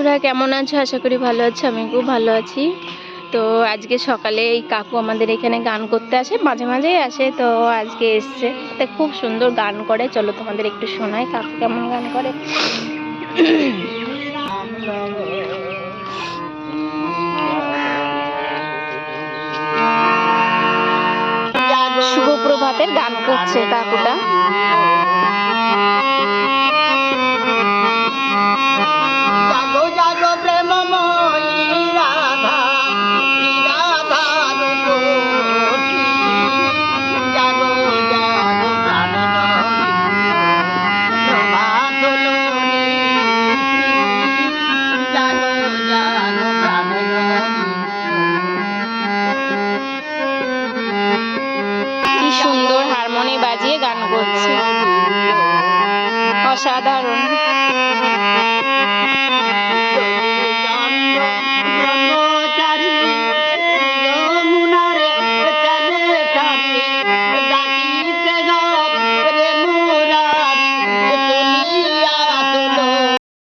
বন্ধুরা, কেমন আছো? আশা করি ভালো আছো। আমি খুব ভালো আছি। তো আজকে সকালে এই কাকু আমাদের এখানে গান করতে আসে, মাঝে মাঝেই আসে। তো আজকে এসছে, তো খুব সুন্দর গান করে। চলো তোমাদের একটু শোনাই কাকু কেমন গান করে। শুভ প্রভাতের গান করছে কাকুটা।